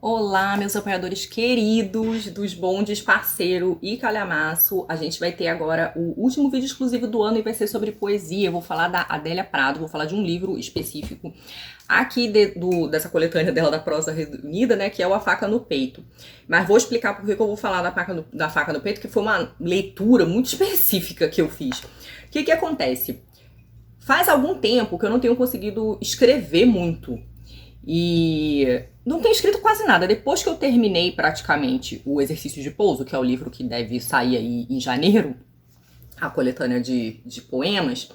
Olá, meus apoiadores queridos dos bondes Parceiro e Calhamaço. A gente vai ter agora o último vídeo exclusivo do ano e vai ser sobre poesia. Eu vou falar da Adélia Prado, vou falar de um livro específico aqui dessa coletânea dela da Prosa Reunida, né, que é o A Faca no Peito. Mas vou explicar por que eu vou falar da faca no Peito, que foi uma leitura muito específica que eu fiz. O que acontece? Faz algum tempo que eu não tenho conseguido escrever muito. E não tenho escrito quase nada. Depois que eu terminei praticamente o Exercício de Pouso, que é o livro que deve sair aí em janeiro, a coletânea de poemas,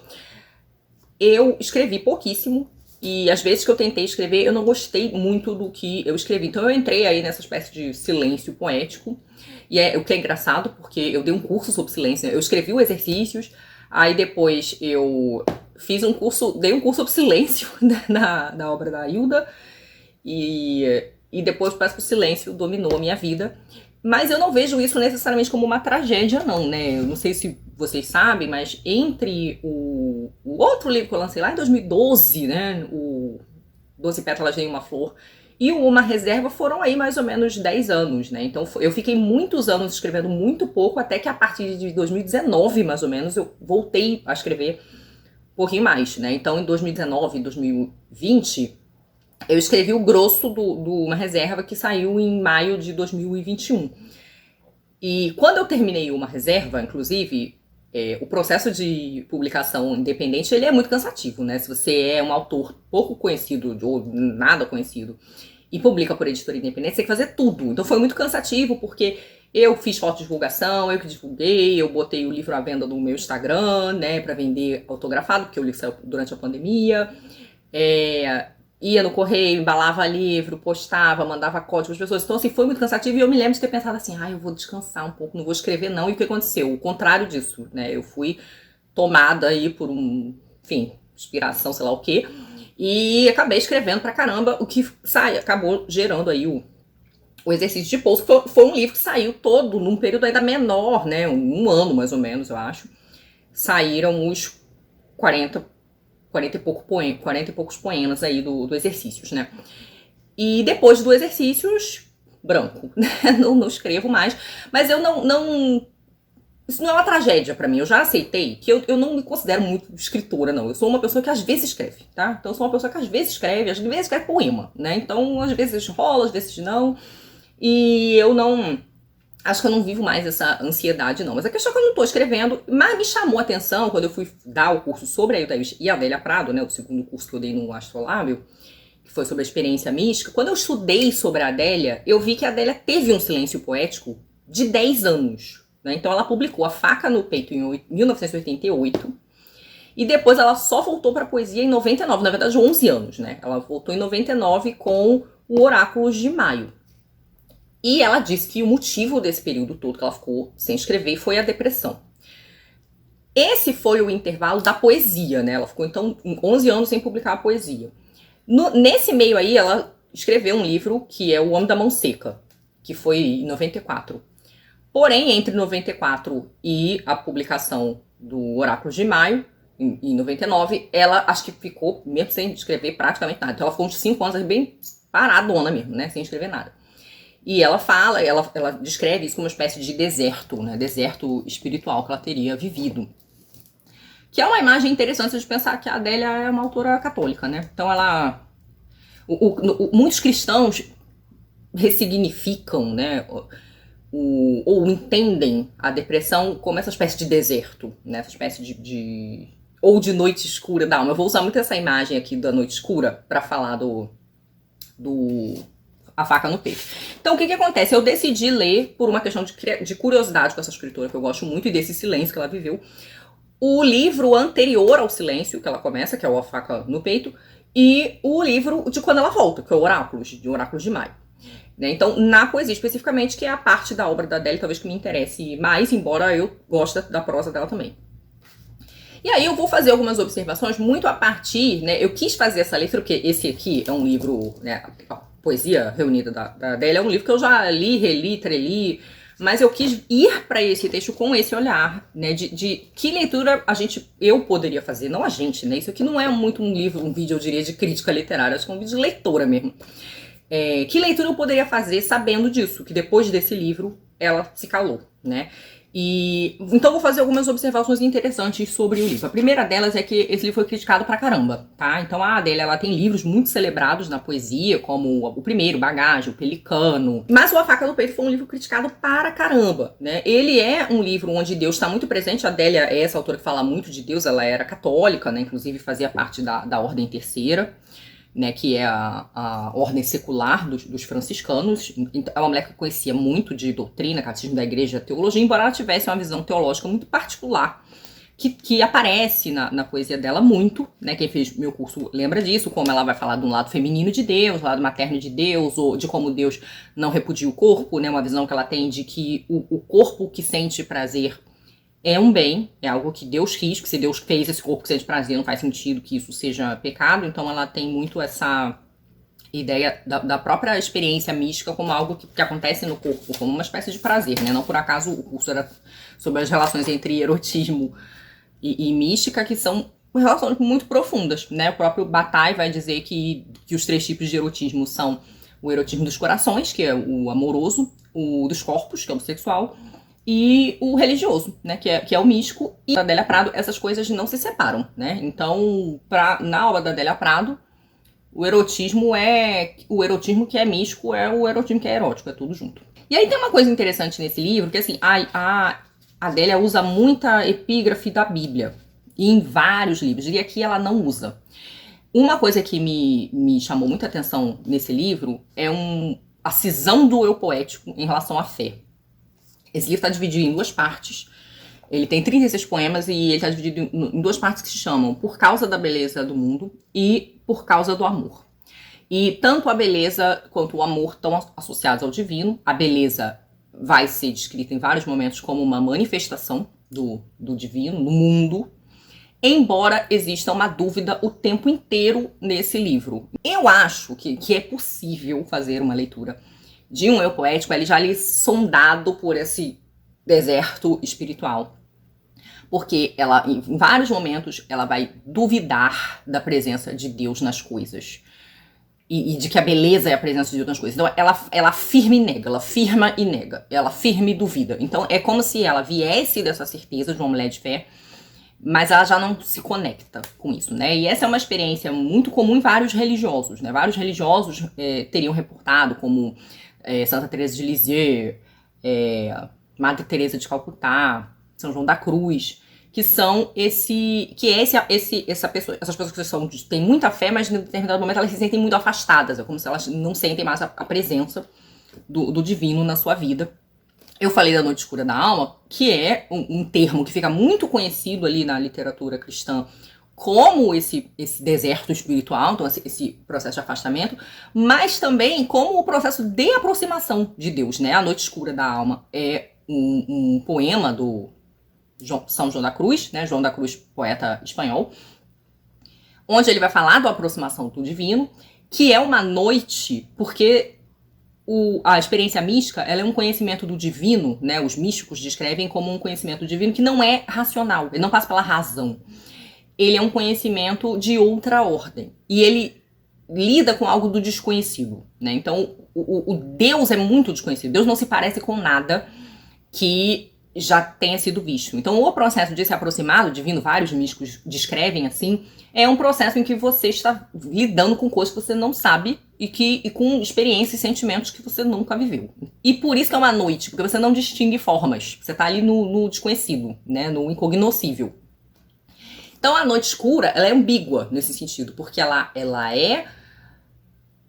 eu escrevi pouquíssimo. E às vezes que eu tentei escrever, eu não gostei muito do que eu escrevi. Então eu entrei aí nessa espécie de silêncio poético. E o que é engraçado, porque eu dei um curso sobre silêncio. Eu escrevi os exercícios, aí depois eu fiz um curso, dei um curso sobre silêncio na obra da Hilda. E depois parece que o silêncio dominou a minha vida. Mas eu não vejo isso necessariamente como uma tragédia, não, né? Eu não sei se vocês sabem, mas entre o outro livro que eu lancei lá em 2012, né? O 12 Pétalas de uma Flor, e o Uma Reserva foram aí mais ou menos 10 anos, né? Então eu fiquei muitos anos escrevendo muito pouco, até que a partir de 2019, mais ou menos, eu voltei a escrever um pouquinho mais, né? Então em 2019 e 2020... eu escrevi o grosso do Uma Reserva, que saiu em maio de 2021. E quando eu terminei Uma Reserva, inclusive, o processo de publicação independente, ele é muito cansativo, né? Se você é um autor pouco conhecido, ou nada conhecido, e publica por editora independente, você tem que fazer tudo. Então foi muito cansativo, porque eu fiz foto de divulgação, eu que divulguei, eu botei o livro à venda no meu Instagram, né, pra vender autografado, porque o livro saiu durante a pandemia. Ia no correio, embalava livro, postava, mandava código às pessoas. Então, assim, foi muito cansativo e eu me lembro de ter pensado assim, eu vou descansar um pouco, não vou escrever não. E o que aconteceu? O contrário disso, né? Eu fui tomada aí por inspiração, sei lá o quê. E acabei escrevendo pra caramba, o que acabou gerando aí o Exercício de Pouso. Foi um livro que saiu todo num período ainda menor, né? Um ano, mais ou menos, eu acho. Saíram os 40 e poucos poemas aí do Exercícios, né? E depois do Exercícios, branco, né? Não escrevo mais. Mas eu não... Isso não é uma tragédia pra mim. Eu já aceitei que eu não me considero muito escritora, não. Eu sou uma pessoa que às vezes escreve, tá? Então eu sou uma pessoa que às vezes escreve poema, né? Então às vezes rola, às vezes não. E eu não... acho que eu não vivo mais essa ansiedade, não. Mas a questão é que eu não tô escrevendo. Mas me chamou a atenção quando eu fui dar o curso sobre a Hilda e a Adélia Prado, né? O segundo curso que eu dei no Astrolábio, que foi sobre a experiência mística. Quando eu estudei sobre a Adélia, eu vi que a Adélia teve um silêncio poético de 10 anos. Né? Então ela publicou A Faca no Peito em 1988. E depois ela só voltou pra poesia em 99. Na verdade, 11 anos, né? Ela voltou em 99 com o Oráculos de Maio. E ela disse que o motivo desse período todo que ela ficou sem escrever foi a depressão. Esse foi o intervalo da poesia, né? Ela ficou, então, 11 anos sem publicar a poesia. Nesse meio aí, ela escreveu um livro que é O Homem da Mão Seca, que foi em 94. Porém, entre 94 e a publicação do Oráculo de Maio, em 99, ela acho que ficou, mesmo sem escrever praticamente nada. Então ela ficou uns 5 anos bem paradona mesmo, né? Sem escrever nada. E ela fala, ela descreve isso como uma espécie de deserto, né? Deserto espiritual que ela teria vivido. Que é uma imagem interessante de pensar que a Adélia é uma autora católica, né? Então ela... muitos cristãos ressignificam, né? Ou entendem a depressão como essa espécie de deserto, né? Essa espécie ou de noite escura da alma. Eu vou usar muito essa imagem aqui da noite escura para falar do A Faca no Peito. Então, o que acontece? Eu decidi ler, por uma questão de curiosidade com essa escritora, que eu gosto muito, e desse silêncio que ela viveu, o livro anterior ao silêncio, que ela começa, que é o A Faca no Peito, e o livro de quando ela volta, que é o Oráculos de Maio. Né? Então, na poesia especificamente, que é a parte da obra da Adélia, talvez que me interesse mais, embora eu goste da prosa dela também. E aí eu vou fazer algumas observações muito a partir, né? Eu quis fazer essa leitura, porque esse aqui é um livro, né? A Poesia Reunida da Adélia é um livro que eu já li, reli, treli, mas eu quis ir para esse texto com esse olhar, né? De que leitura eu poderia fazer, não a gente, né? Isso aqui não é muito um livro, um vídeo, eu diria, de crítica literária, acho que é um vídeo de leitora mesmo. Que leitura eu poderia fazer sabendo disso? Que depois desse livro, ela se calou, né? E então vou fazer algumas observações interessantes sobre o livro. A primeira delas é que esse livro foi criticado pra caramba, tá? Então a Adélia, ela tem livros muito celebrados na poesia, como o primeiro, Bagagem, o Pelicano. Mas o A Faca no Peito foi um livro criticado para caramba, né? Ele é um livro onde Deus está muito presente. A Adélia é essa autora que fala muito de Deus, ela era católica, né? Inclusive fazia parte da Ordem Terceira, né, que é a ordem secular dos franciscanos. Então, é uma mulher que conhecia muito de doutrina, catecismo da igreja, teologia, embora ela tivesse uma visão teológica muito particular, que aparece na poesia dela muito, né? Quem fez meu curso lembra disso, como ela vai falar de um lado feminino de Deus, lado materno de Deus, ou de como Deus não repudia o corpo, né? Uma visão que ela tem de que o corpo que sente prazer é um bem, é algo que Deus quis, que se Deus fez esse corpo que sente prazer, não faz sentido que isso seja pecado. Então ela tem muito essa ideia da própria experiência mística como algo que acontece no corpo, como uma espécie de prazer, né? Não por acaso o curso era sobre as relações entre erotismo e mística, que são relações muito profundas, né? O próprio Bataille vai dizer que os 3 tipos de erotismo são o erotismo dos corações, que é o amoroso, o dos corpos, que é o sexual, e o religioso, né, que é o místico. E a Adélia Prado, essas coisas não se separam, né? Então, na obra da Adélia Prado, o erotismo que é místico é o erotismo que é erótico, é tudo junto. E aí tem uma coisa interessante nesse livro, que assim, a Adélia usa muita epígrafe da Bíblia, em vários livros, e aqui ela não usa. Uma coisa que me chamou muita atenção nesse livro é a cisão do eu poético em relação à fé. Esse livro está dividido em 2 partes. Ele tem 36 poemas e ele está dividido em 2 partes que se chamam Por Causa da Beleza do Mundo e Por Causa do Amor. E tanto a beleza quanto o amor estão associados ao divino. A beleza vai ser descrita em vários momentos como uma manifestação do divino no mundo, embora exista uma dúvida o tempo inteiro nesse livro. Eu acho que é possível fazer uma leitura de um eu poético, ele já ali sondado por esse deserto espiritual. Porque ela, em vários momentos, ela vai duvidar da presença de Deus nas coisas. E de que a beleza é a presença de Deus nas coisas. Então ela afirma e nega, ela afirma e nega, ela afirma e duvida. Então é como se ela viesse dessa certeza de uma mulher de fé, mas ela já não se conecta com isso, né? E essa é uma experiência muito comum em vários religiosos, né? Vários religiosos teriam reportado, como Santa Teresa de Lisieux, Madre Teresa de Calcutá, São João da Cruz, que são essas pessoas que têm muita fé, mas em determinado momento elas se sentem muito afastadas, é como se elas não sentem mais a presença do divino na sua vida. Eu falei da noite escura da alma, que é um termo que fica muito conhecido ali na literatura cristã como esse deserto espiritual, então esse processo de afastamento, mas também como o processo de aproximação de Deus, né? A Noite Escura da Alma é um poema do São João da Cruz, né? João da Cruz, poeta espanhol, onde ele vai falar da aproximação do divino, que é uma noite, porque a experiência mística, ela é um conhecimento do divino, né? Os místicos descrevem como um conhecimento divino que não é racional, ele não passa pela razão. Ele é um conhecimento de outra ordem. E ele lida com algo do desconhecido, né? Então, o Deus é muito desconhecido. Deus não se parece com nada que já tenha sido visto. Então, o processo de se aproximar do divino, vários místicos descrevem assim, é um processo em que você está lidando com coisas que você não sabe e com experiências e sentimentos que você nunca viveu. E por isso que é uma noite, porque você não distingue formas. Você está ali no desconhecido, né? No incognoscível. Então a noite escura, ela é ambígua nesse sentido, porque ela é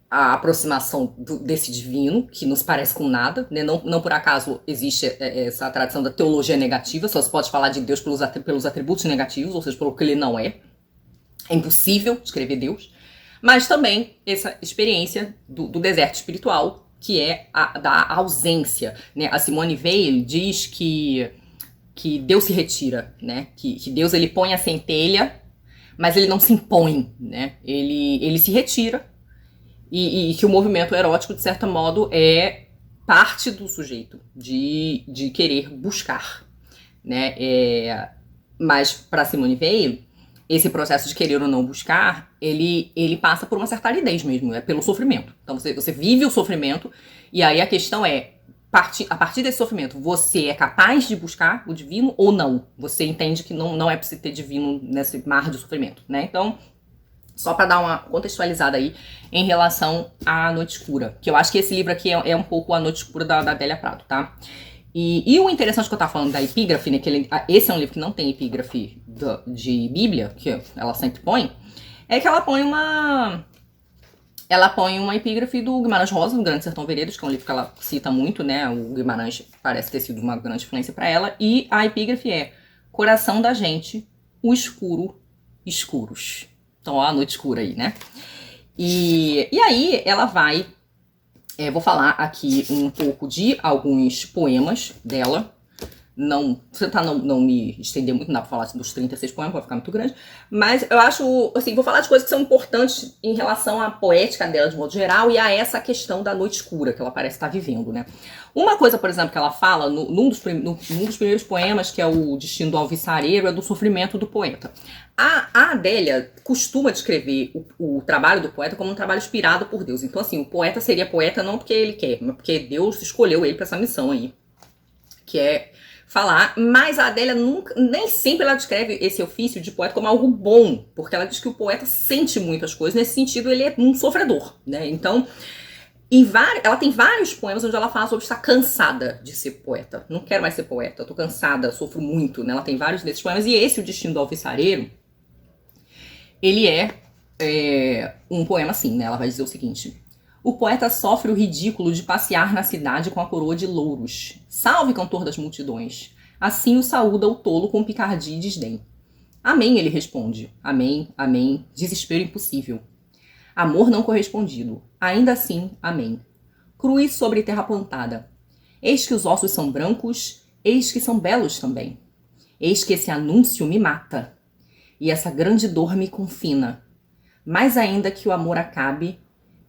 a aproximação desse divino, que não se parece com nada, né? Não por acaso existe essa tradição da teologia negativa, só se pode falar de Deus pelos atributos negativos, ou seja, pelo que ele não é. É impossível descrever Deus. Mas também essa experiência do deserto espiritual, que é da ausência, né? A Simone Weil diz que Deus se retira, né? Que Deus ele põe a centelha, mas ele não se impõe, né? Ele se retira e que o movimento erótico, de certo modo, é parte do sujeito de querer buscar, né? Mas para Simone Weil, esse processo de querer ou não buscar, ele passa por uma certa aridez mesmo, é pelo sofrimento. Então você vive o sofrimento, e aí a questão é, a partir desse sofrimento, você é capaz de buscar o divino ou não? Você entende que não é preciso ter divino nesse mar de sofrimento, né? Então, só para dar uma contextualizada aí em relação à Noite Escura, que eu acho que esse livro aqui é um pouco a Noite Escura da Adélia Prado, tá? E o interessante que eu tava falando da epígrafe, né, que esse é um livro que não tem epígrafe de Bíblia, que ela sempre põe, é que ela põe uma epígrafe do Guimarães Rosa, do Grande Sertão Veredas, que é um livro que ela cita muito, né, o Guimarães parece ter sido uma grande influência para ela, e a epígrafe é: coração da gente, o escuro, escuros. Então, ó, a noite escura aí, né? E aí ela vai... vou falar aqui um pouco de alguns poemas dela. Não me estender muito, não dá pra falar dos 36 poemas, vai ficar muito grande. Mas eu acho, assim, vou falar de coisas que são importantes em relação à poética dela de modo geral e a essa questão da noite escura que ela parece estar vivendo, né? Uma coisa, por exemplo, que ela fala num dos primeiros poemas, que é o Destino do Alvissareiro, é do sofrimento do poeta. A Adélia costuma descrever o trabalho do poeta como um trabalho inspirado por Deus. Então, assim, o poeta seria poeta não porque ele quer, mas porque Deus escolheu ele para essa missão aí, que é falar. Mas a Adélia nem sempre ela descreve esse ofício de poeta como algo bom, porque ela diz que o poeta sente muitas coisas, nesse sentido ele é um sofredor, né? Então, ela tem vários poemas onde ela fala sobre estar cansada de ser poeta. Não quero mais ser poeta, tô cansada, sofro muito, né? Ela tem vários desses poemas, e esse, O Destino do Alvissareiro, ele é um poema assim, né? Ela vai dizer o seguinte: o poeta sofre o ridículo de passear na cidade com a coroa de louros. Salve, cantor das multidões! Assim o saúda o tolo com picardia e desdém. Amém, ele responde. Amém, amém, desespero impossível. Amor não correspondido. Ainda assim, amém. Cruz sobre terra plantada. Eis que os ossos são brancos, eis que são belos também. Eis que esse anúncio me mata, e essa grande dor me confina. Mais ainda que o amor acabe,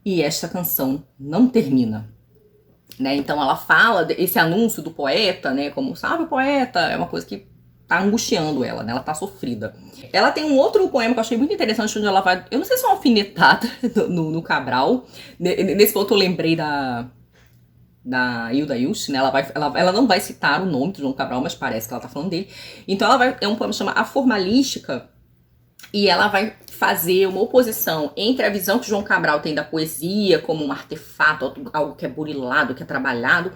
e esta canção não termina. Né? Então ela fala esse anúncio do poeta, né, como salve poeta, é uma coisa que tá angustiando ela, né? Ela tá sofrida. Ela tem um outro poema que eu achei muito interessante, onde ela vai, eu não sei se é uma alfinetada no Cabral. Nesse ponto eu lembrei da Hilda Ilst, né? Ela não vai citar o nome do João Cabral, mas parece que ela tá falando dele. Então é um poema que chama A Formalística, e ela vai fazer uma oposição entre a visão que João Cabral tem da poesia como um artefato, algo que é burilado, que é trabalhado,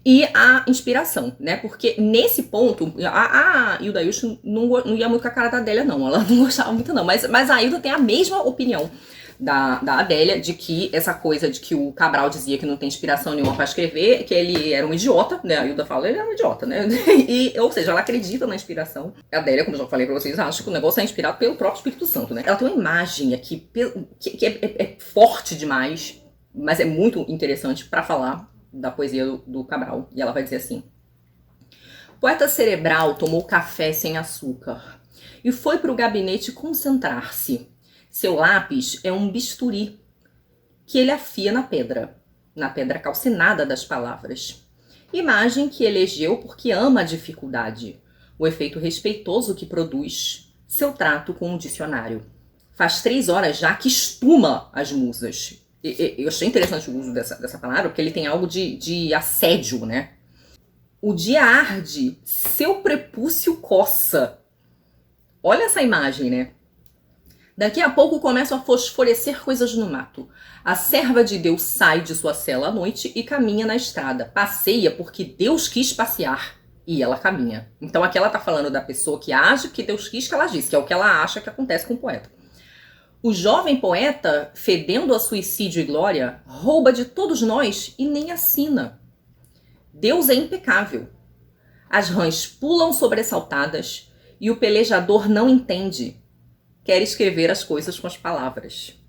e a inspiração, né? Porque nesse ponto, a Hilda Ilst não ia muito com a cara da Adélia, não. Ela não gostava muito, não. Mas a Hilda tem a mesma opinião da Adélia, de que essa coisa de que o Cabral dizia que não tem inspiração nenhuma para escrever, que ele era um idiota, né? A Hilda fala, ele era um idiota, né? Ou seja, ela acredita na inspiração. A Adélia, como eu já falei pra vocês, acha que o negócio é inspirado pelo próprio Espírito Santo, né? Ela tem uma imagem aqui que é forte demais, mas é muito interessante para falar da poesia do Cabral. E ela vai dizer assim: poeta cerebral tomou café sem açúcar e foi pro gabinete concentrar-se. Seu lápis é um bisturi que ele afia na pedra calcinada das palavras. Imagem que elegeu porque ama a dificuldade, o efeito respeitoso que produz seu trato com o dicionário. Faz 3 horas já que espuma as musas. Eu achei interessante o uso dessa palavra, porque ele tem algo de assédio, né? O dia arde, seu prepúcio coça. Olha essa imagem, né? Daqui a pouco começam a fosforecer coisas no mato. A serva de Deus sai de sua cela à noite e caminha na estrada. Passeia porque Deus quis passear. E ela caminha. Então aqui ela tá falando da pessoa que age que Deus quis que ela disse, que é o que ela acha que acontece com o poeta. O jovem poeta, fedendo a suicídio e glória, rouba de todos nós e nem assina. Deus é impecável. As rãs pulam sobressaltadas e o pelejador não entende. Quer escrever as coisas com as palavras.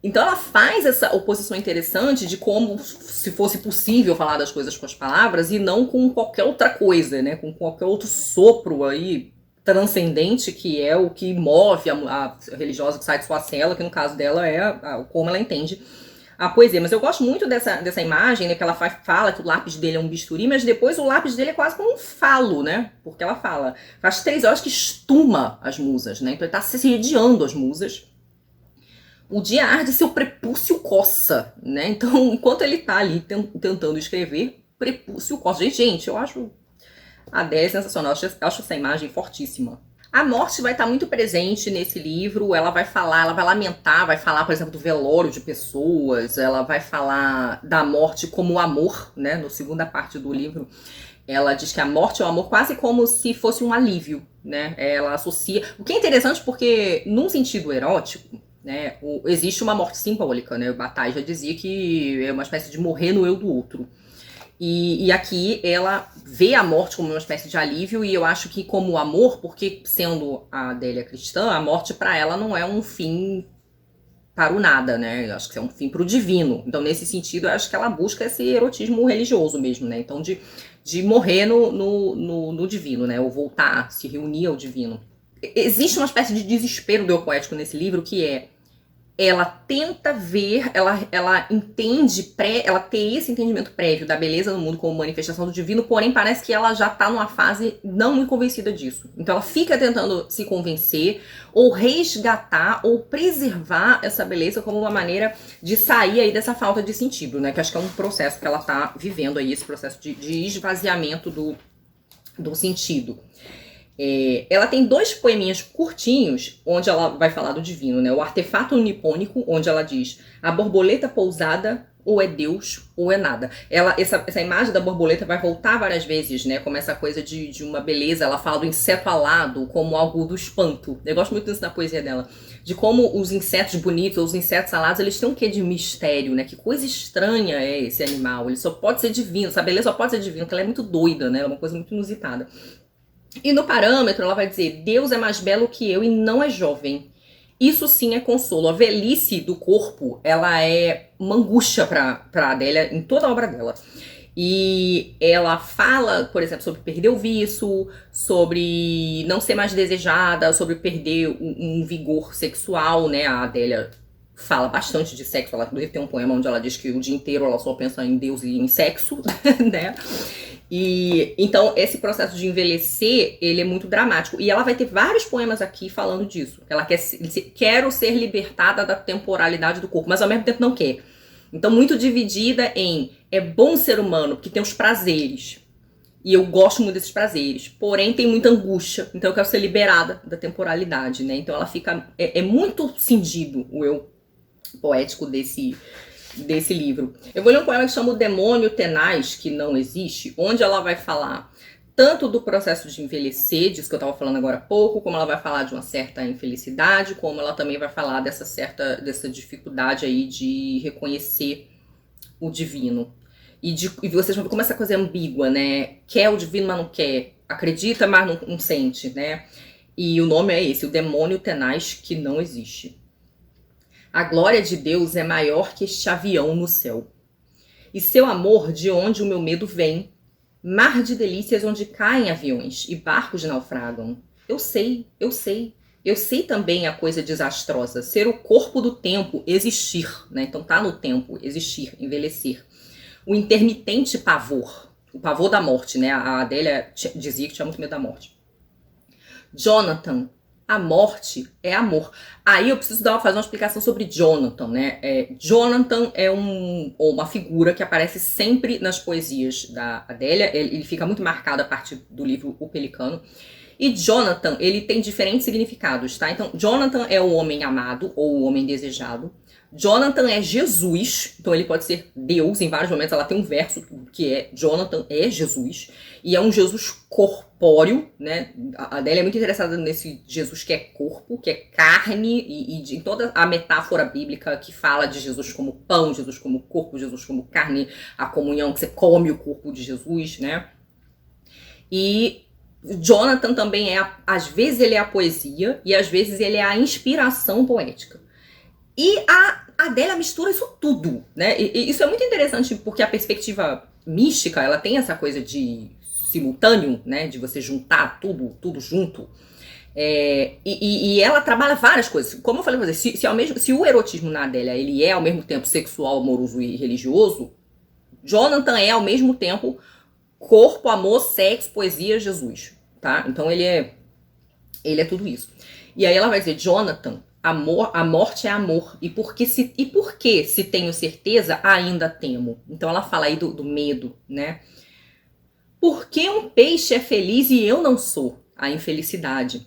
Então ela faz essa oposição interessante de como se fosse possível falar das coisas com as palavras e não com qualquer outra coisa, né? Com qualquer outro sopro aí transcendente, que é o que move a religiosa que sai de sua cela, que no caso dela é como ela entende a poesia. Mas eu gosto muito dessa imagem, né, que ela fala que o lápis dele é um bisturi, mas depois o lápis dele é quase como um falo, né? Porque ela fala, faz 3 horas que estuma as musas, né? Então ele tá sediando as musas. O dia arde, seu prepúcio coça, né? Então, enquanto ele tá ali tentando escrever, prepúcio coça. Gente, eu acho a Adélia sensacional, eu acho essa imagem fortíssima. A morte vai estar muito presente nesse livro, ela vai falar, ela vai lamentar, vai falar, por exemplo, do velório de pessoas, ela vai falar da morte como amor, né? Na segunda parte do livro, ela diz que a morte é o amor quase como se fosse um alívio, né? Ela associa... O que é interessante porque, num sentido erótico, né, existe uma morte simbólica, né? O Bataille já dizia que é uma espécie de morrer no eu do outro. E aqui ela vê a morte como uma espécie de alívio, e eu acho que como amor, porque sendo a Adélia cristã, a morte para ela não é um fim para o nada, né? Eu acho que é um fim para o divino. Então, nesse sentido, eu acho que ela busca esse erotismo religioso mesmo, né? Então, de morrer no divino, né? Ou voltar, se reunir ao divino. Existe uma espécie de desespero do eu poético nesse livro, que é ela tenta ver, ela entende, ela tem esse entendimento prévio da beleza do mundo como manifestação do divino, porém parece que ela já tá numa fase não muito convencida disso. Então ela fica tentando se convencer, ou resgatar, ou preservar essa beleza como uma maneira de sair aí dessa falta de sentido, né? Que acho que é um processo que ela tá vivendo aí, esse processo de esvaziamento do sentido. Ela tem 2 poeminhas curtinhos, onde ela vai falar do divino, né? O Artefato Nipônico, onde ela diz: a borboleta pousada ou é Deus ou é nada. Essa imagem da borboleta vai voltar várias vezes, né? Como essa coisa de uma beleza. Ela fala do inseto alado como algo do espanto. Eu gosto muito disso na poesia dela. De como os insetos bonitos, ou os insetos alados, eles têm um quê de mistério, né? Que coisa estranha é esse animal. Ele só pode ser divino, essa beleza só pode ser divina, porque ela é muito doida, né? É uma coisa muito inusitada. E no parâmetro ela vai dizer: Deus é mais belo que eu e não é jovem. Isso sim é consolo. A velhice do corpo, ela é uma angústia para Adélia em toda a obra dela. E ela fala, por exemplo, sobre perder o viço, sobre não ser mais desejada, sobre perder um vigor sexual, né? A Adélia fala bastante de sexo. Ela tem um poema onde ela diz que o dia inteiro ela só pensa em Deus e em sexo, né? E então esse processo de envelhecer, ele é muito dramático. E ela vai ter vários poemas aqui falando disso. Ela quer ser libertada da temporalidade do corpo, mas ao mesmo tempo não quer. Então muito dividida em é bom ser humano, porque tem os prazeres. E eu gosto muito desses prazeres. Porém tem muita angústia. Então eu quero ser liberada da temporalidade, né? Então ela fica... É muito cindido o eu poético desse livro. Eu vou ler um poema que chama O Demônio Tenaz, que não existe, onde ela vai falar tanto do processo de envelhecer, disso que eu estava falando agora há pouco, como ela vai falar de uma certa infelicidade, como ela também vai falar dessa dificuldade aí de reconhecer o divino. E vocês vão ver como essa coisa é ambígua, né? Quer o divino, mas não quer. Acredita, mas não sente, né? E o nome é esse, O Demônio Tenaz, que não existe. A glória de Deus é maior que este avião no céu. E seu amor de onde o meu medo vem, mar de delícias onde caem aviões e barcos naufragam. Eu sei, eu sei. Eu sei também a coisa desastrosa, ser o corpo do tempo, existir, né? Então tá no tempo, existir, envelhecer. O intermitente pavor, o pavor da morte, né? A Adélia dizia que tinha muito medo da morte. Jonathan, a morte é amor. Aí eu preciso fazer uma explicação sobre Jonathan, né? Jonathan é uma figura que aparece sempre nas poesias da Adélia. Ele fica muito marcado a partir do livro O Pelicano. E Jonathan, ele tem diferentes significados, tá? Então, Jonathan é o homem amado ou o homem desejado. Jonathan é Jesus, então ele pode ser Deus. Em vários momentos ela tem um verso que é Jonathan é Jesus. E é um Jesus corpóreo, né? A Adélia é muito interessada nesse Jesus que é corpo, que é carne, e em toda a metáfora bíblica que fala de Jesus como pão, Jesus como corpo, Jesus como carne, a comunhão, que você come o corpo de Jesus, né? E Jonathan também às vezes ele é a poesia e às vezes ele é a inspiração poética. E a Adélia mistura isso tudo, né? E isso é muito interessante porque a perspectiva mística, ela tem essa coisa de simultâneo, né? De você juntar tudo junto. E ela trabalha várias coisas. Como eu falei pra você, se o erotismo na Adélia ele é ao mesmo tempo sexual, amoroso e religioso, Jonathan é ao mesmo tempo corpo, amor, sexo, poesia, Jesus, tá? Então ele é tudo isso. E aí ela vai dizer, Jonathan, amor, a morte é amor. E por que se tenho certeza, ainda temo? Então ela fala aí do medo, né? Por que um peixe é feliz e eu não sou? A infelicidade.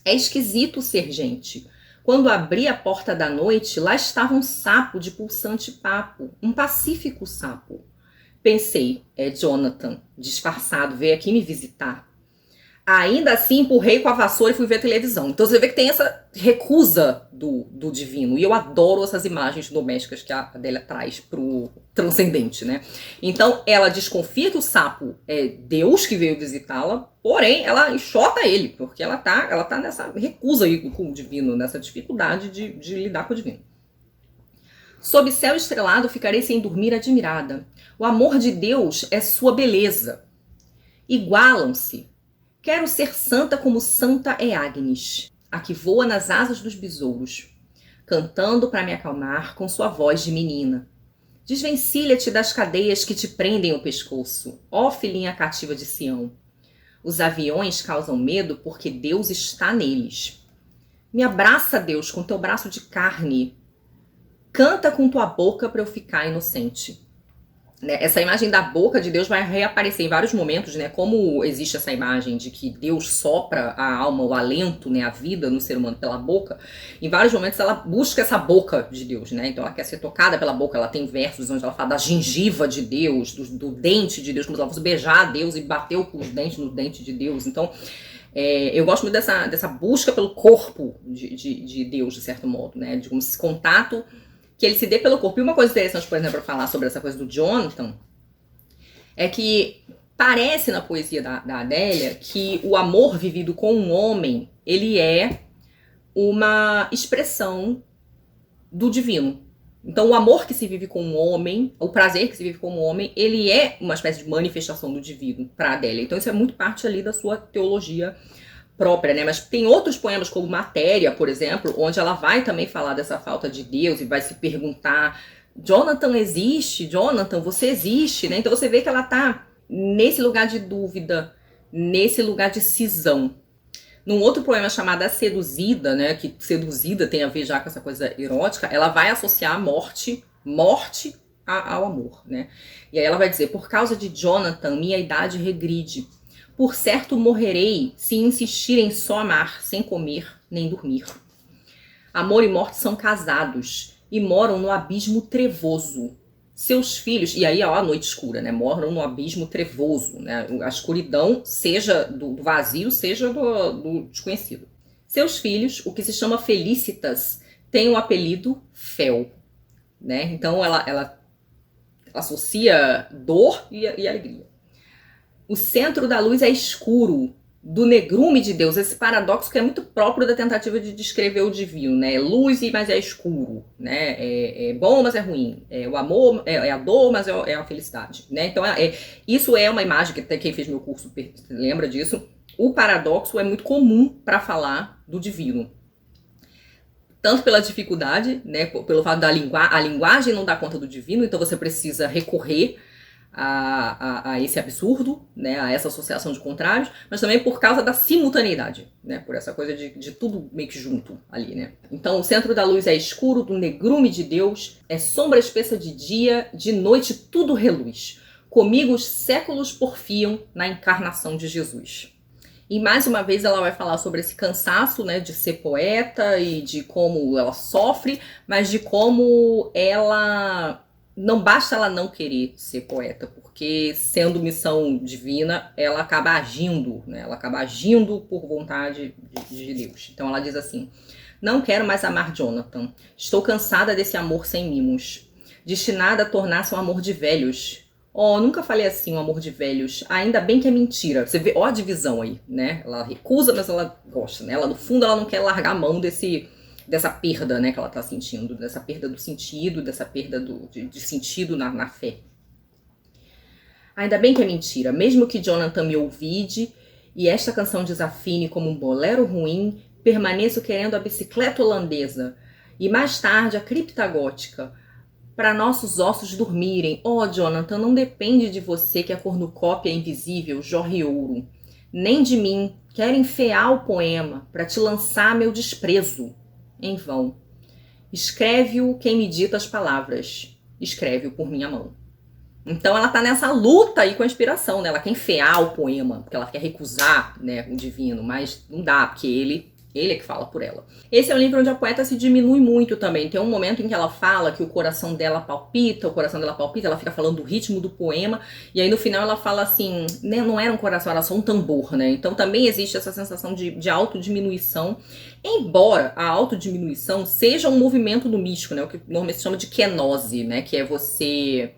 É esquisito ser gente. Quando abri a porta da noite, lá estava um sapo de pulsante papo, um pacífico sapo. Pensei, Jonathan, disfarçado, veio aqui me visitar. Ainda assim, empurrei com a vassoura e fui ver a televisão. Então você vê que tem essa recusa do divino. E eu adoro essas imagens domésticas que a Adélia traz pro transcendente, né? Então ela desconfia que o sapo é Deus que veio visitá-la, porém ela enxota ele, porque ela tá nessa recusa aí com o divino, nessa dificuldade de lidar com o divino. Sob céu estrelado ficarei sem dormir admirada. O amor de Deus é sua beleza. Igualam-se. Quero ser santa como santa é Agnes, a que voa nas asas dos besouros, cantando para me acalmar com sua voz de menina. Desvencilha-te das cadeias que te prendem o pescoço, ó filhinha cativa de Sião. Os aviões causam medo porque Deus está neles. Me abraça, Deus, com teu braço de carne. Canta com tua boca para eu ficar inocente. Essa imagem da boca de Deus vai reaparecer em vários momentos, né? Como existe essa imagem de que Deus sopra a alma, o alento, né? A vida no ser humano pela boca. Em vários momentos ela busca essa boca de Deus, né? Então ela quer ser tocada pela boca. Ela tem versos onde ela fala da gengiva de Deus, do dente de Deus, como se ela fosse beijar Deus e bateu com os dentes no dente de Deus. Então eu gosto muito dessa busca pelo corpo de Deus, de certo modo, né? De como esse contato que ele se dê pelo corpo. E uma coisa interessante, por exemplo, para falar sobre essa coisa do Jonathan, é que parece na poesia da Adélia que o amor vivido com um homem, ele é uma expressão do divino. Então o amor que se vive com um homem, o prazer que se vive com um homem, ele é uma espécie de manifestação do divino para Adélia. Então isso é muito parte ali da sua teologia própria, né? Mas tem outros poemas como Matéria, por exemplo, onde ela vai também falar dessa falta de Deus e vai se perguntar, Jonathan existe? Jonathan, você existe? Né? Então você vê que ela tá nesse lugar de dúvida, nesse lugar de cisão. Num outro poema chamado A Seduzida, né? Que seduzida tem a ver já com essa coisa erótica, ela vai associar a morte ao amor, né? E aí ela vai dizer, por causa de Jonathan, minha idade regride. Por certo morrerei se insistirem só amar, sem comer nem dormir. Amor e morte são casados e moram no abismo trevoso. Seus filhos, e aí ó, a noite escura, né? Moram no abismo trevoso, né? A escuridão, seja do vazio, seja do desconhecido. Seus filhos, o que se chama Felicitas, tem o apelido Fel, né? Então ela associa dor e alegria. O centro da luz é escuro, do negrume de Deus. Esse paradoxo que é muito próprio da tentativa de descrever o divino, né? É luz, mas é escuro, né? É bom, mas é ruim. É o amor, é a dor, mas é a felicidade, né? Então, isso é uma imagem que até quem fez meu curso lembra disso. O paradoxo é muito comum para falar do divino. Tanto pela dificuldade, né? Pelo fato da a linguagem não dar conta do divino, então você precisa recorrer a esse absurdo, né, a essa associação de contrários, mas também por causa da simultaneidade, né, por essa coisa de tudo meio que junto ali, né. Então o centro da luz é escuro, do negrume de Deus, é sombra espessa de dia, de noite tudo reluz. Comigo os séculos porfiam na encarnação de Jesus. E mais uma vez ela vai falar sobre esse cansaço, né, de ser poeta e de como ela sofre, mas de como ela... Não basta ela não querer ser poeta, porque sendo missão divina, ela acaba agindo, né? Ela acaba agindo por vontade de Deus. Então ela diz assim, não quero mais amar Jonathan, estou cansada desse amor sem mimos, destinada a tornar-se um amor de velhos. Oh, nunca falei assim, um amor de velhos, ainda bem que é mentira. Você vê, ó a divisão aí, né? Ela recusa, mas ela gosta, né? Ela, no fundo, ela não quer largar a mão dessa perda, né, que ela tá sentindo, dessa perda do sentido, dessa perda de sentido na fé. Ainda bem que é mentira, mesmo que Jonathan me ouvide E esta canção desafine como um bolero ruim, permaneço querendo a bicicleta holandesa. E mais tarde a cripta gótica, para nossos ossos dormirem. Oh, Jonathan, não depende de você que a cornucópia invisível jorre ouro. Nem de mim, quero enfear o poema para te lançar meu desprezo. Em vão. Escreve-o quem me dita as palavras. Escreve-o por minha mão. Então ela tá nessa luta aí com a inspiração, né? Ela quer enfiar o poema, porque ela quer recusar, né, o divino, mas não dá, porque ele é que fala por ela. Esse é um livro onde a poeta se diminui muito também. Tem um momento em que ela fala que o coração dela palpita, ela fica falando do ritmo do poema, e aí no final ela fala assim, né, não era um coração, era só um tambor, né? Então também existe essa sensação de autodiminuição, embora a autodiminuição seja um movimento do místico, né? O que normalmente se chama de kenose, né? Que é você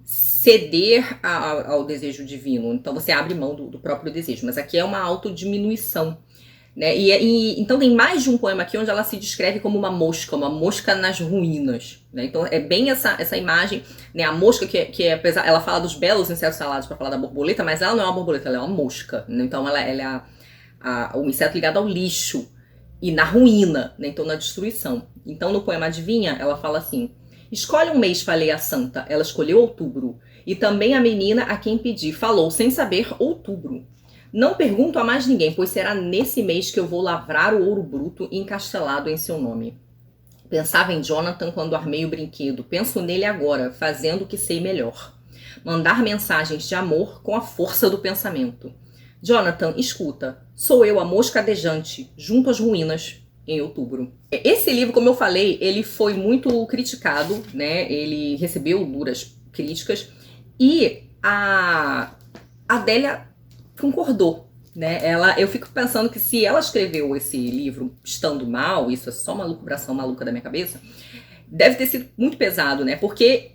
ceder ao desejo divino. Então você abre mão do próprio desejo, mas aqui é uma autodiminuição. Né? Então tem mais de um poema aqui onde ela se descreve como uma mosca nas ruínas. Né? Então é bem essa imagem, né? A mosca que é apesar, ela fala dos belos insetos salados para falar da borboleta, mas ela não é uma borboleta, ela é uma mosca. Né? Então ela é o inseto ligado ao lixo e na ruína, né? Então na destruição. Então no poema Adivinha, ela fala assim: escolhe um mês, falei a santa, ela escolheu outubro. E também a menina a quem pedi falou, sem saber, outubro. Não pergunto a mais ninguém, pois será nesse mês que eu vou lavrar o ouro bruto encastelado em seu nome. Pensava em Jonathan quando armei o brinquedo. Penso nele agora, fazendo o que sei melhor. Mandar mensagens de amor com a força do pensamento. Jonathan, escuta. Sou eu, a mosca adejante, junto às ruínas, em outubro. Esse livro, como eu falei, ele foi muito criticado, né? Ele recebeu duras críticas. E a Adélia concordou, né? Eu fico pensando que se ela escreveu esse livro estando mal, isso é só uma lucubração maluca da minha cabeça, deve ter sido muito pesado, né? Porque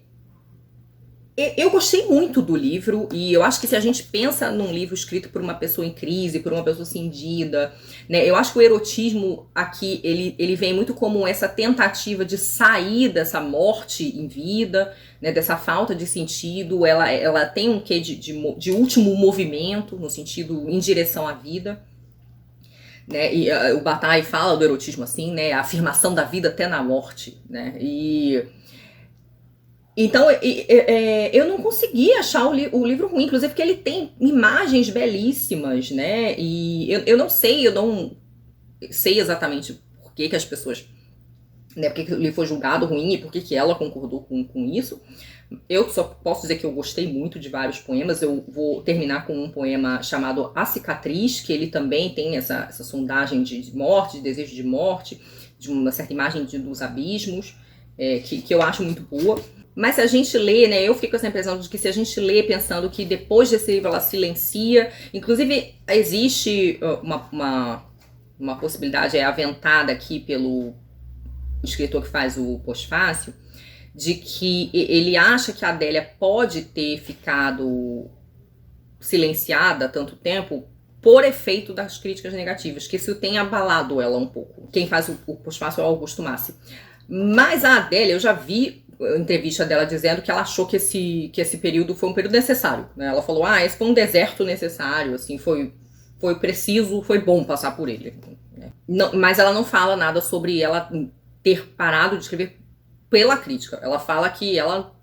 eu gostei muito do livro e eu acho que se a gente pensa num livro escrito por uma pessoa em crise, por uma pessoa cindida, né? Eu acho que o erotismo aqui, ele vem muito como essa tentativa de sair dessa morte em vida, né? Dessa falta de sentido. Ela tem um quê de último movimento, no sentido em direção à vida. Né? E o Bataille fala do erotismo assim, né? A afirmação da vida até na morte, né? Então, eu não consegui achar o livro ruim, inclusive porque ele tem imagens belíssimas, né? E eu não sei exatamente por que as pessoas, né? Por que o livro foi julgado ruim e por que ela concordou com isso. Eu só posso dizer que eu gostei muito de vários poemas. Eu vou terminar com um poema chamado A Cicatriz, que ele também tem essa sondagem de morte, de desejo de morte, de uma certa imagem dos abismos, que eu acho muito boa. Mas se a gente lê, né, eu fico com essa impressão de que se a gente lê pensando que depois desse livro ela silencia, inclusive existe uma possibilidade aventada aqui pelo escritor que faz o Pós-Fácil, de que ele acha que a Adélia pode ter ficado silenciada há tanto tempo por efeito das críticas negativas, que isso tem abalado ela um pouco. Quem faz o Pós-Fácil é o Augusto Massi. Mas a Adélia, eu já vi entrevista dela dizendo que ela achou que esse período foi um período necessário, né? Ela falou, esse foi um deserto necessário, assim, foi preciso, foi bom passar por ele, né? Não, mas ela não fala nada sobre ela ter parado de escrever pela crítica. Ela fala que ela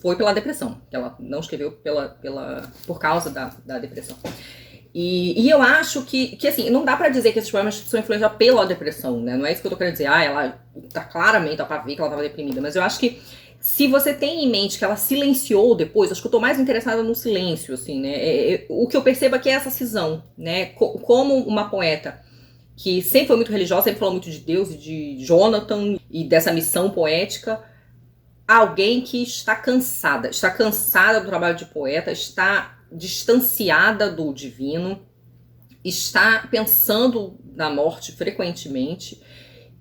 foi pela depressão, que ela não escreveu por causa da depressão. E eu acho que assim, não dá pra dizer que esses poemas são influenciados pela depressão, né? Não é isso que eu tô querendo dizer. Ela tá claramente, dá pra ver que ela tava deprimida. Mas eu acho que se você tem em mente que ela silenciou depois, acho que eu tô mais interessada no silêncio, assim, né? O que eu percebo aqui é essa cisão, né? Como uma poeta que sempre foi muito religiosa, sempre falou muito de Deus e de Jonathan e dessa missão poética, alguém que está cansada do trabalho de poeta, está distanciada do divino, está pensando na morte frequentemente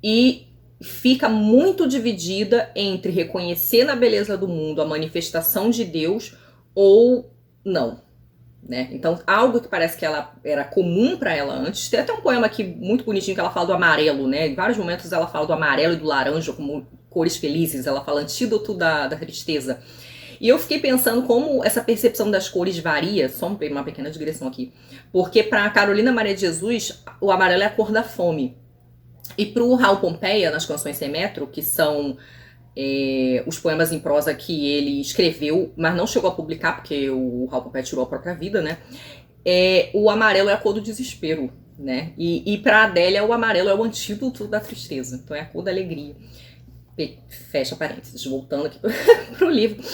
e fica muito dividida entre reconhecer na beleza do mundo a manifestação de Deus ou não, né? Então, algo que parece que ela era comum para ela antes. Tem até um poema aqui muito bonitinho que ela fala do amarelo, né? Em vários momentos ela fala do amarelo e do laranja como cores felizes. Ela fala antídoto da tristeza. E eu fiquei pensando como essa percepção das cores varia, só uma pequena digressão aqui, porque para Carolina Maria de Jesus, o amarelo é a cor da fome. E para o Raul Pompeia, nas Canções Sem Metro, que são os poemas em prosa que ele escreveu, mas não chegou a publicar, porque o Raul Pompeia tirou a própria vida, né? O amarelo é a cor do desespero, né? E para Adélia, o amarelo é o antídoto da tristeza, então é a cor da alegria. Fecha parênteses, voltando aqui pro livro.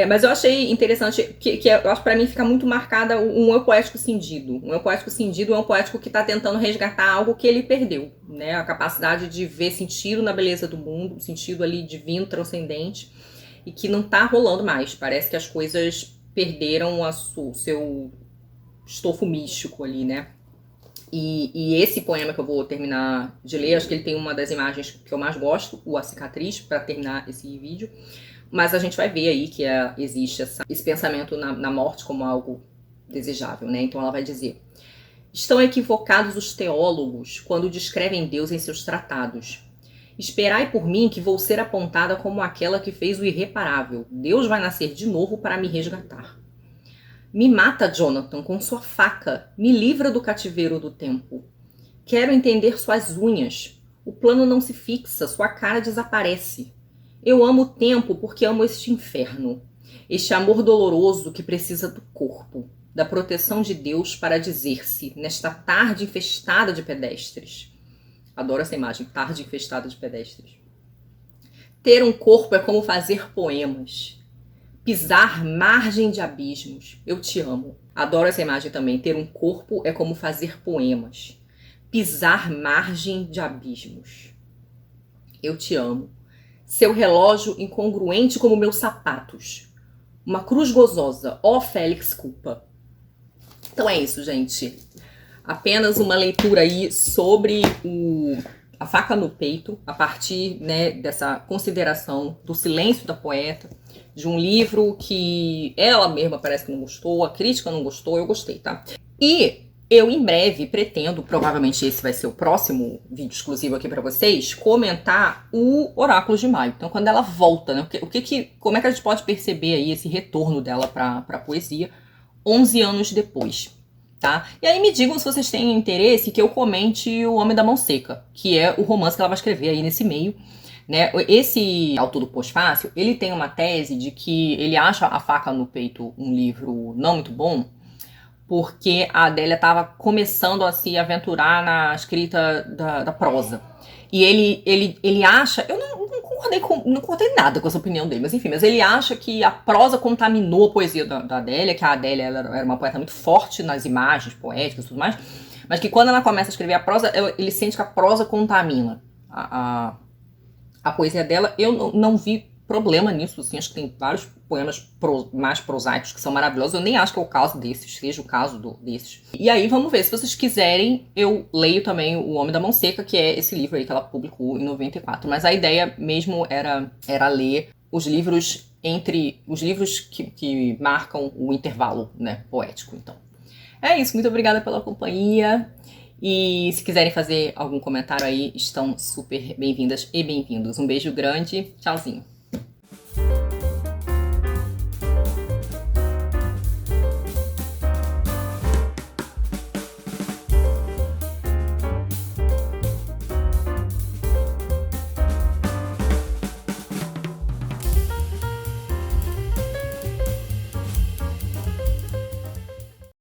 Mas eu achei interessante que eu acho que pra mim fica muito marcada um eu poético cindido. Um eu poético cindido é um poético que tá tentando resgatar algo que ele perdeu, né? A capacidade de ver sentido na beleza do mundo, sentido ali divino, transcendente, e que não tá rolando mais. Parece que as coisas perderam o seu estofo místico ali, né? E esse poema que eu vou terminar de ler, acho que ele tem uma das imagens que eu mais gosto, A Cicatriz, para terminar esse vídeo. Mas a gente vai ver aí que existe esse pensamento na morte como algo desejável, né? Então ela vai dizer: estão equivocados os teólogos quando descrevem Deus em seus tratados. Esperai por mim que vou ser apontada como aquela que fez o irreparável. Deus vai nascer de novo para me resgatar. Me mata, Jonathan, com sua faca. Me livra do cativeiro do tempo. Quero entender suas unhas. O plano não se fixa, sua cara desaparece. Eu amo o tempo porque amo este inferno. Este amor doloroso que precisa do corpo, da proteção de Deus para dizer-se, nesta tarde infestada de pedestres. Adoro essa imagem, tarde infestada de pedestres. Ter um corpo é como fazer poemas. Pisar margem de abismos. Eu te amo. Adoro essa imagem também. Ter um corpo é como fazer poemas. Pisar margem de abismos. Eu te amo. Seu relógio incongruente como meus sapatos. Uma cruz gozosa. Ó Félix Culpa. Então é isso, gente. Apenas uma leitura aí sobre a faca no peito, a partir, né, dessa consideração do silêncio da poeta, de um livro que ela mesma parece que não gostou, a crítica não gostou, eu gostei, tá? E eu em breve pretendo, provavelmente esse vai ser o próximo vídeo exclusivo aqui pra vocês, comentar o Oráculo de Maio. Então quando ela volta, né, como é que a gente pode perceber aí esse retorno dela pra poesia 11 anos depois, tá? E aí me digam se vocês têm interesse que eu comente O Homem da Mão Seca, que é o romance que ela vai escrever aí nesse meio, né? Esse autor do Pós-Fácil, ele tem uma tese de que ele acha A Faca no Peito um livro não muito bom, porque a Adélia estava começando a se aventurar na escrita da prosa. E ele acha, eu não concordei nada com essa opinião dele, mas enfim, mas ele acha que a prosa contaminou a poesia da Adélia, que a Adélia era uma poeta muito forte nas imagens poéticas e tudo mais, mas que quando ela começa a escrever a prosa, ele sente que a prosa contamina a poesia dela. Eu não vi problema nisso, assim, acho que tem vários poemas mais prosaicos que são maravilhosos, eu nem acho que é o caso desses, seja o caso desses. E aí vamos ver, se vocês quiserem, eu leio também O Homem da Mão Seca, que é esse livro aí que ela publicou em 94, mas a ideia mesmo era ler os livros que marcam o intervalo, né, poético. Então é isso, muito obrigada pela companhia. E se quiserem fazer algum comentário aí, estão super bem-vindas e bem-vindos. Um beijo grande, tchauzinho.